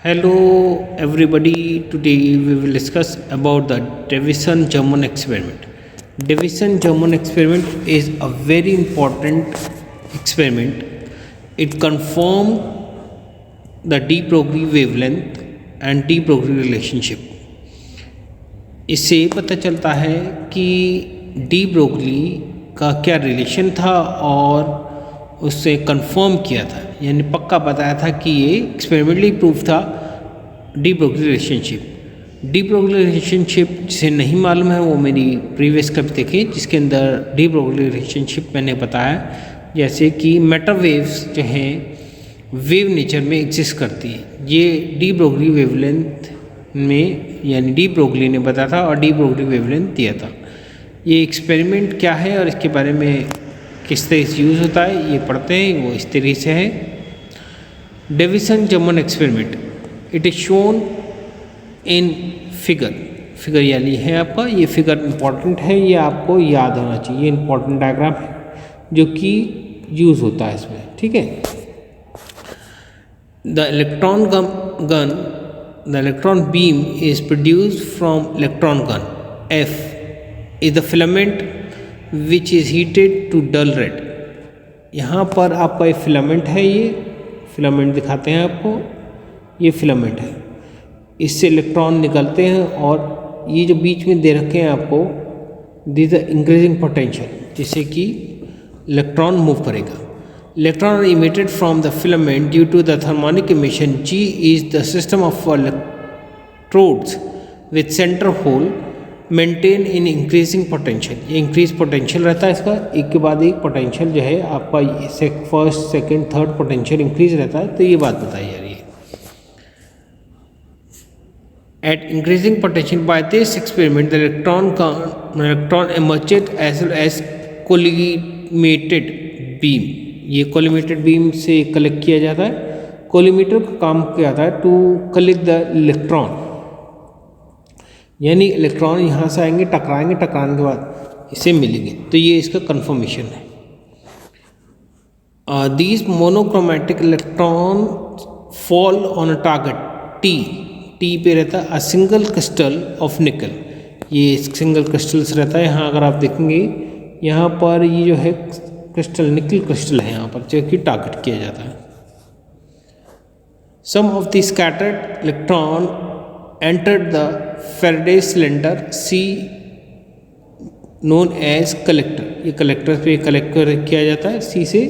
Hello everybody, today we will discuss about the Davison-German experiment. Davison-German experiment is a very important experiment. It confirmed the de Broglie wavelength and de Broglie relationship. इससे पता चलता है कि de Broglie का क्या relation था और उससे कंफर्म किया था, यानी पक्का बताया था कि ये एक्सपेरिमेंटली प्रूफ था de Broglie relationship. De Broglie relationship जिसे नहीं मालूम है वो मेरी प्रीवियस क्लिप देखें, जिसके अंदर डी ब्रोगली रिलेशनशिप मैंने बताया, जैसे कि मैटर वेव्स जो हैं वेव नेचर में एग्जिस्ट करती है। ये डी ब्रोगली वेवलेंथ में, यानी डी ब्रोगली ने बताया था और डी ब्रोगली वेवलेंथ दिया था। ये एक्सपेरिमेंट क्या है और इसके बारे में किस तरह से यूज़ होता है ये पढ़ते हैं। वो इस तरह से है, deviation-German experiment. It is shown in figure यानी है आपका, ये फिगर इम्पॉर्टेंट है, ये आपको याद होना चाहिए। ये इम्पॉर्टेंट डायग्राम है जो कि यूज़ होता है इसमें, ठीक है। The electron beam is produced from electron gun. F is the filament which is heated to dull red. यहाँ पर आपका एक फिलामेंट है, ये फिलामेंट दिखाते हैं आपको, ये फिलामेंट है, इससे इलेक्ट्रॉन निकलते हैं और ये जो बीच में दे रखे हैं आपको, दिस द इंक्रीजिंग पोटेंशियल, जिससे कि इलेक्ट्रॉन मूव करेगा। Electron are emitted from the filament due to the thermionic emission. G is the system of electrodes with centre hole maintain in increasing potential. ये इंक्रीज पोटेंशियल रहता है इसका, एक के बाद एक पोटेंशियल जो है आपका first second third potential increase रहता है। तो ये बात बताई जा रही है। At increasing potential by this experiment the electron emerged as well as collimated beam. ये कोलिमेटेड बीम से कलेक्ट किया जाता है। कोलिमेटर का काम किया जाता है टू कलेक्ट द इलेक्ट्रॉन, यानी इलेक्ट्रॉन यहाँ से आएंगे, टकराएंगे, टकराने के बाद इसे मिलेंगे। तो ये इसका कंफर्मेशन है। These monochromatic electron fall on a target T पे रहता है अ सिंगल क्रिस्टल ऑफ निकल। ये सिंगल क्रिस्टल्स रहता है। यहाँ अगर आप देखेंगे, यहाँ पर ये जो है क्रिस्टल निकल क्रिस्टल है यहाँ पर, जो कि टारगेट किया जाता है। Some of the scattered electron entered the Faraday cylinder C known as collector। ये कलेक्टर पे कलेक्ट किया जाता है C से।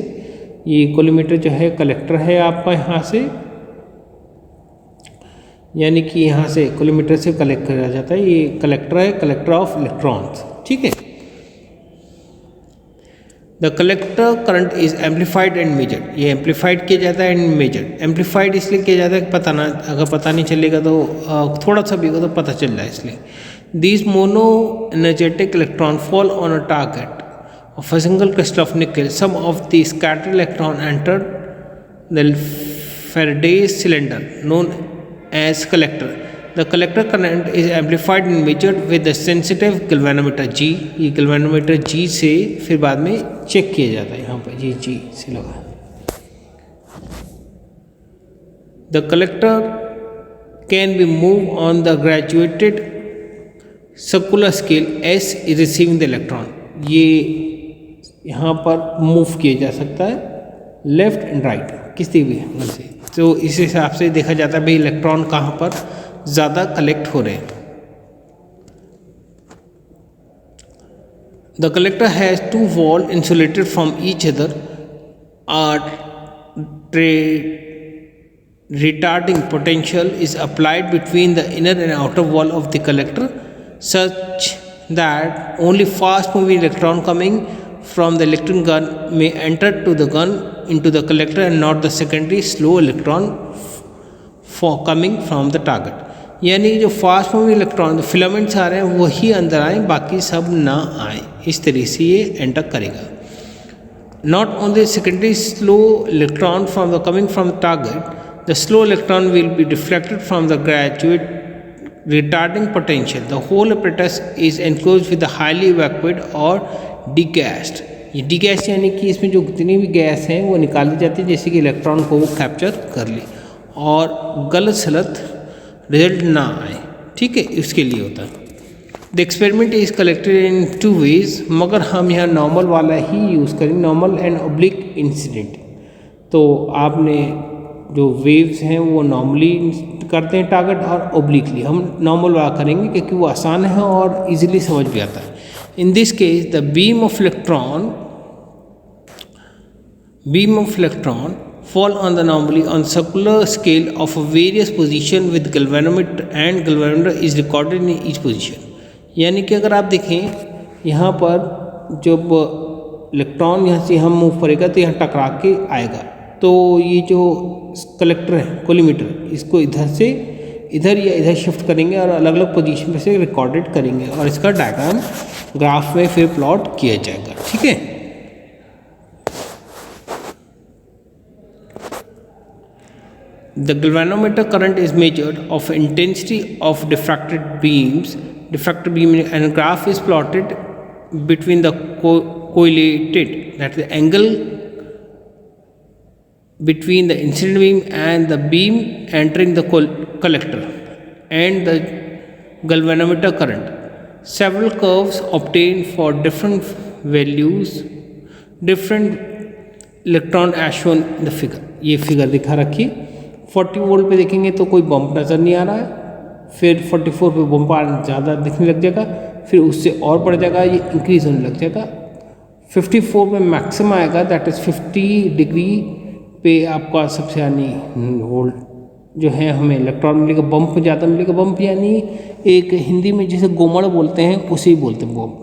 ये कोलिमेटर जो है कलेक्टर है आपका यहाँ से, यानी कि यहाँ से कोलिमेटर से कलेक्ट किया जाता है। ये कलेक्टर है, कलेक्टर ऑफ इलेक्ट्रॉन्स, ठीक है। The collector current is amplified and measured. ये एम्पलीफाइड किया जाता है एंड मेजर्ड। एम्पलीफाइड इसलिए किया जाता है कि अगर पता नहीं चलेगा तो थोड़ा सा भी होगा तो पता चल जाए, इसलिए। This mono energetic electron fall on a target of a single crystal of nickel. Some of the scattered electron enter the Faraday cylinder known as collector. The collector current is amplified and measured with the sensitive galvanometer G। ये galvanometer G से फिर बाद में check किया जाता है। यहाँ पर G से लगा। The collector can be moved on the graduated circular scale S is receiving the electron। ये यहाँ पर मूव किया जा सकता है लेफ्ट एंड राइट, किसी भी एंगल से। तो इस हिसाब से देखा जाता है भाई इलेक्ट्रॉन कहाँ पर ज़्यादा कलेक्ट हो रहे हैं। The collector has to wall insulated from each other are retarding potential is applied between the inner and outer wall of the collector such that only fast moving electron coming from the electron gun may enter to the gun into the collector and not the secondary slow electron for coming from the target। यानी जो fast moving electron filaments आ रहे हैं वही अंदर आए, बाकी सब ना आए। इस तरह से ये एंटर करेगा। Not only secondary slow electron from the coming from the target, the slow electron will be deflected from the graduate retarding potential। The whole apparatus is enclosed with the highly evacuated और degassed। ये degas यानी कि इसमें जो जितनी भी gas हैं वो निकाली जाती है, जैसे कि इलेक्ट्रॉन को वो कैप्चर कर ली। और गलत सलत रिजल्ट ना आए, ठीक है, इसके लिए होता है। The experiment is collected in 2 ways, मगर हम यहाँ नॉर्मल वाला ही यूज़ करेंगे, नॉर्मल एंड ऑब्लिक इंसिडेंट। तो आपने जो वेव्स हैं वो नॉर्मली करते हैं टारगेट, और ओब्लिकली हम नॉर्मल वाला करेंगे क्योंकि वो आसान है और इजीली समझ भी आता है। In this case the beam of electron fall on the normally on circular scale of a various position with galvanometer and galvanometer is recorded in each position। यानी कि अगर आप देखें यहाँ पर जब इलेक्ट्रॉन यहाँ से हम मूव करेगा तो यहाँ टकरा के आएगा, तो ये जो कलेक्टर है कोलीमीटर, इसको इधर से इधर या इधर शिफ्ट करेंगे और अलग अलग पोजीशन पे से रिकॉर्डेड करेंगे और इसका डायग्राम ग्राफ में फिर प्लॉट किया जाएगा, ठीक है। The galvanometer current is measured of intensity of diffracted beam, and a graph is plotted between the correlated, that is the angle between the incident beam and the beam entering the collector and the galvanometer current. Several curves obtained for different values, different electron as shown in the figure। ये figure दिखा रखी। 40 volt पे देखेंगे तो कोई bump नज़र नहीं आ रहा है, फिर 44 पे बम्प ज़्यादा दिखने लग जाएगा, फिर उससे और बढ़ जाएगा, ये इंक्रीज होने लग जाएगा। 54 पे मैक्सिमम आएगा, दैट इज़ 50 डिग्री पे आपका सबसे यानी वोल्ट जो है हमें इलेक्ट्रॉन मिलेगा, बम्प ज़्यादा मिलेगा। बम्प यानी एक हिंदी में जिसे गोमड़ बोलते हैं उसे ही बोलते हैं बम्प।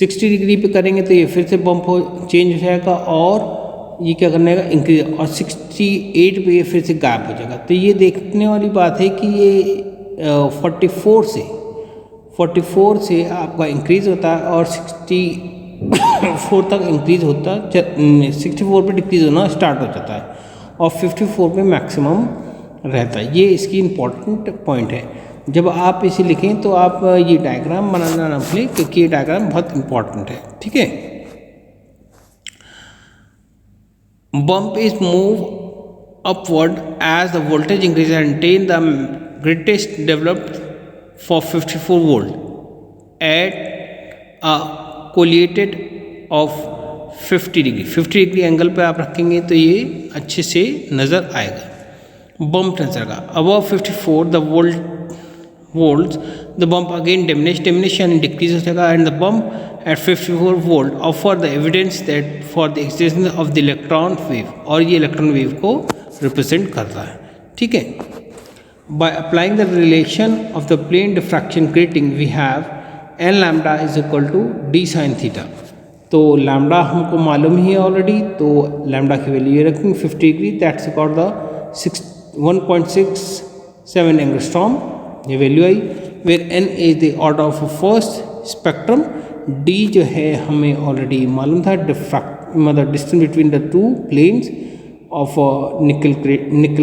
60 डिग्री पे करेंगे तो ये फिर से बम्प चेंज हो जाएगा और ये क्या करने का इंक्रीज, और 68 पे ये फिर से गायब हो जाएगा। तो ये देखने वाली बात है कि ये 44 से आपका इंक्रीज होता है और 64 तक इंक्रीज होता है, 64 पे डिक्रीज होना स्टार्ट हो जाता है और 54 पे मैक्सिमम रहता है। ये इसकी इम्पोर्टेंट पॉइंट है। जब आप इसे लिखें तो आप ये डायग्राम बनाना ना भूलें क्योंकि ये डायग्राम बहुत इम्पोर्टेंट है, ठीक है। Bump is moved upward as the voltage increases until the greatest developed for 54 volt at a colliated of 50 degree. 50 degree angle पे आप रखेंगे तो ये अच्छे से नज़र आएगा, बम्प नजर आएगा। Above 54 the volts the bump again diminish and decrease हो जाएगा, and the bump at 54 volt offer the evidence that for the existence of the electron wave, और ये इलेक्ट्रॉन वेव को रिप्रेजेंट करता है, ठीक है। By applying the relation of the plane diffraction grating we have n lambda is equal to d sin theta। तो lambda हमको मालूम ही है ऑलरेडी, तो लैम्डा की वैल्यू ये रखेंगे 50 डिग्री, दैट्स अबाउट द 1.67 एंगस्ट्रॉम, ये वैल्यू आई। Where n is the order of first spectrum, d जो है हमें ऑलरेडी मालूम था, मतलब distance between the two planes of nickel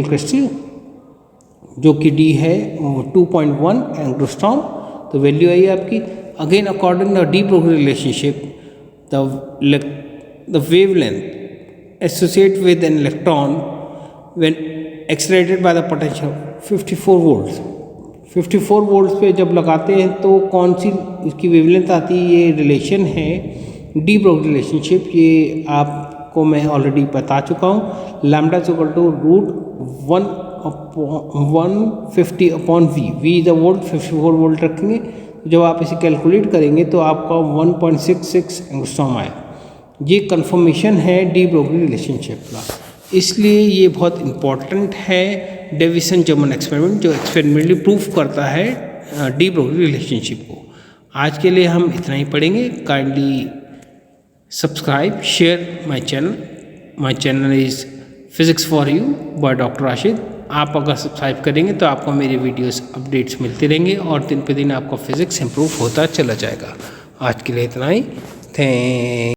crystal, जो कि d है 2.1 एंगस्ट्रॉम, तो वैल्यू आई आपकी। Again according the de Broglie relationship the wavelength associated with an electron when accelerated by the potential 54 volts। 54 volts पे जब लगाते हैं तो कौन सी इसकी वेवलेंथ आती है, ये रिलेशन है डी ब्रोगली रिलेशनशिप, ये आपको मैं ऑलरेडी बता चुका हूँ। Lambda is equal to √150 upon V, V is the volt, 54 volt रखेंगे। जब आप इसे कैलकुलेट करेंगे तो आपका 1.66 एंगस्ट्रॉम आए। ये कंफर्मेशन है डी ब्रोगली रिलेशनशिप का, इसलिए ये बहुत इम्पॉर्टेंट है डेविसन जर्मन एक्सपेरिमेंट, जो एक्सपेरिमेंटली प्रूफ करता है डी ब्रोगली रिलेशनशिप को। आज के लिए हम इतना ही पढ़ेंगे। Kindly subscribe share my channel is physics for you by doctor Rashid. आप अगर सब्सक्राइब करेंगे तो आपको मेरे वीडियोस अपडेट्स मिलते रहेंगे और दिन पे दिन आपका फिज़िक्स इम्प्रूव होता चला जाएगा। आज के लिए इतना ही, थैंक